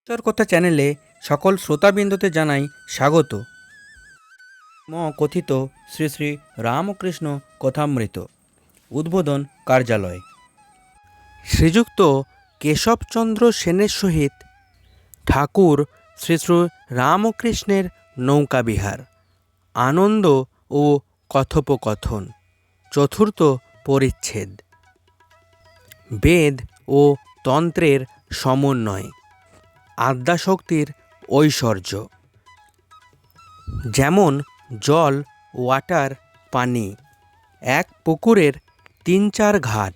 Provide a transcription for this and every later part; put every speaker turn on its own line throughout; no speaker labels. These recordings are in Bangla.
ঈশ্বর কথা চ্যানেলে সকল শ্রোতাবৃন্দতে জানাই স্বাগত। কথিত শ্রী শ্রী রামকৃষ্ণ কথামৃত উদ্বোধন কার্যালয় শ্রীযুক্ত কেশবচন্দ্র সেনের সহিত ঠাকুর শ্রী শ্রী রামকৃষ্ণের নৌকাবিহার আনন্দ ও কথোপকথন চতুর্থ পরিচ্ছেদ। বেদ ও তন্ত্রের সমন্বয়, আদ্যাশক্তির ঐশ্বর্য। যেমন জল, ওয়াটার, পানি। এক পুকুরের 3-4 ঘাট।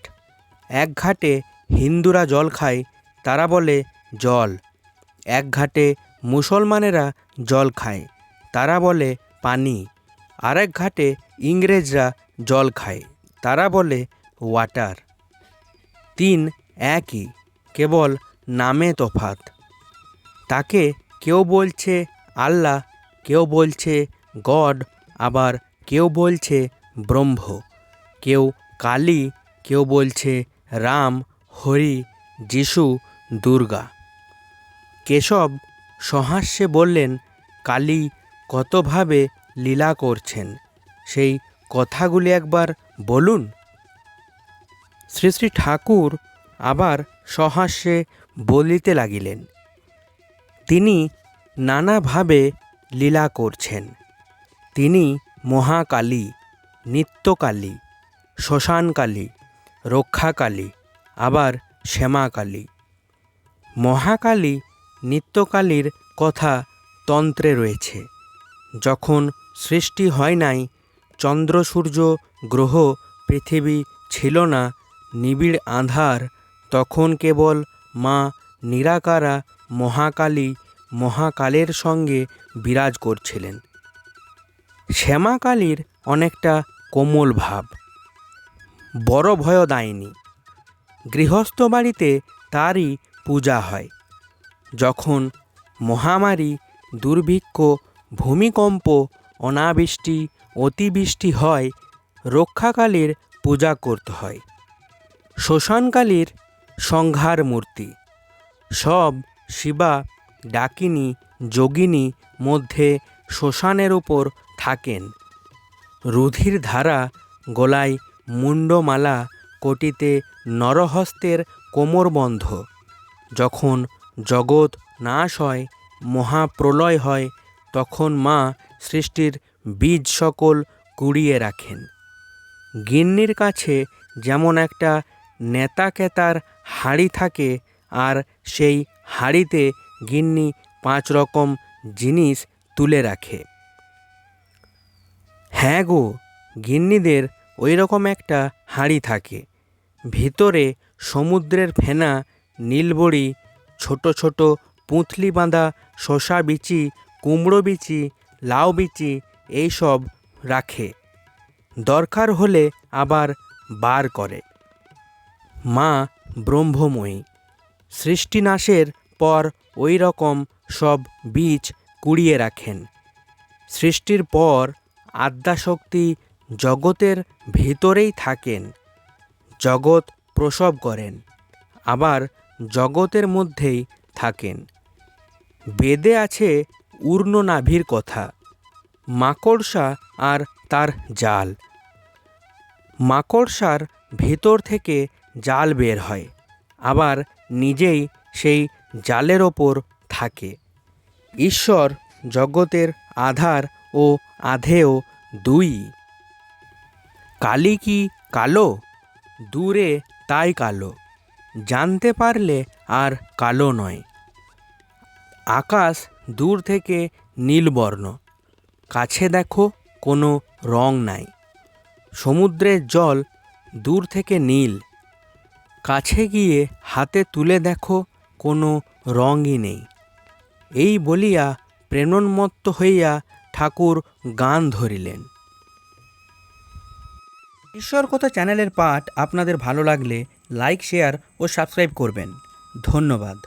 এক ঘাটে হিন্দুরা জল খায়, তারা বলে জল। এক ঘাটে মুসলমানেরা জল খায়, তারা বলে পানি। আরেক ঘাটে ইংরেজরা জল খায়, তারা বলে ওয়াটার। 3 একই, কেবল নামে তফাৎ। তাকে কেউ বলছে আল্লাহ, কেউ বলছে গড, আবার কেউ বলছে ব্রহ্ম। কেউ কালী, কেউ বলছে রাম, হরি, যিশু, দুর্গা। কেশব সহাস্যে বললেন, কালী কতভাবে লীলা করছেন, সেই কথাগুলি একবার বলুন। শ্রী শ্রী ঠাকুর আবার সহাস্যে বলিতে লাগিলেন, তিনি নানাভাবে লীলা করছেন। তিনি মহাকালী, নিত্যকালী, শ্মশানকালী, রক্ষাকালী, আবার শ্যামাকালী। মহাকালী, নিত্যকালীর কথা তন্ত্রে রয়েছে। যখন সৃষ্টি হয় নাই, চন্দ্র, সূর্য, গ্রহ, পৃথিবী ছিল না, নিবিড় আঁধার, তখন কেবল মা নিরাকারা মহাকালী মহাকালের সঙ্গে বিরাজ করছিলেন। শ্যামাকালীর অনেকটা কোমল ভাব, বড় ভয়দায়িনী। গৃহস্থ বাড়িতে তারই পূজা হয়। যখন মহামারী, দুর্ভিক্ষ, ভূমিকম্প, অনাবৃষ্টি, অতিবৃষ্টি হয়, রক্ষাকালীর পূজা করতে হয়। শ্মশানকালীর সংহার মূর্তি। সব শিবা, ডাকিনী, যোগিনী মধ্যে শ্মশানের উপর থাকেন। রুধির ধারা, গলায় মুন্ডমালা, কোটিতে নরহস্তের কোমরবন্ধ। যখন জগৎ নাশ হয়, মহাপ্রলয় হয়, তখন মা সৃষ্টির বীজ সকল কুড়িয়ে রাখেন। গিন্নির কাছে যেমন একটা নেতাকেতার হাঁড়ি থাকে, আর সেই হাঁড়িতে গিন্নি 5 রকম জিনিস তুলে রাখে। হ্যাঁ গো, গিন্নিদের ওই রকম একটা হাঁড়ি থাকে। ভিতরে সমুদ্রের ফেনা, নীলবড়ি, ছোট ছোট পুঁথলি বাঁধা শশা বিচি, কুমড়ো বিচি, লাউ বিচি, এইসব রাখে। দরকার হলে আবার বার করে। মা ব্রহ্মময়ী, সৃষ্টিনাশের পর ওই রকম সব বীজ কুড়িয়ে রাখেন। সৃষ্টির পর আদ্যাশক্তি জগতের ভিতরেই থাকেন। জগৎ প্রসব করেন, আবার জগতের মধ্যেই থাকেন। বেদে আছে ঊর্ধ্বনাভির কথা, মাকড়সা আর তার জাল। মাকড়সার ভেতর থেকে জাল বের হয়, আবার নিজেই সেই জালের ওপর থাকে। ঈশ্বর জগতের আধার ও আধেয় দুই। কালী কি কালো? দূরে তাই কালো, জানতে পারলে আর কালো নয়। আকাশ দূর থেকে নীলবর্ণ, কাছে দেখো কোনো রং নাই। সমুদ্রের জল দূর থেকে নীল, কাছে গিয়ে হাতে তুলে দেখো কোনো রঙই নেই। এই বলিয়া প্রেমোন্মত্ত হইয়া ঠাকুর গান ধরিলেন। ঈশ্বর কথা চ্যানেলের পাঠ আপনাদের ভালো লাগলে লাইক, শেয়ার ও সাবস্ক্রাইব করবেন। ধন্যবাদ।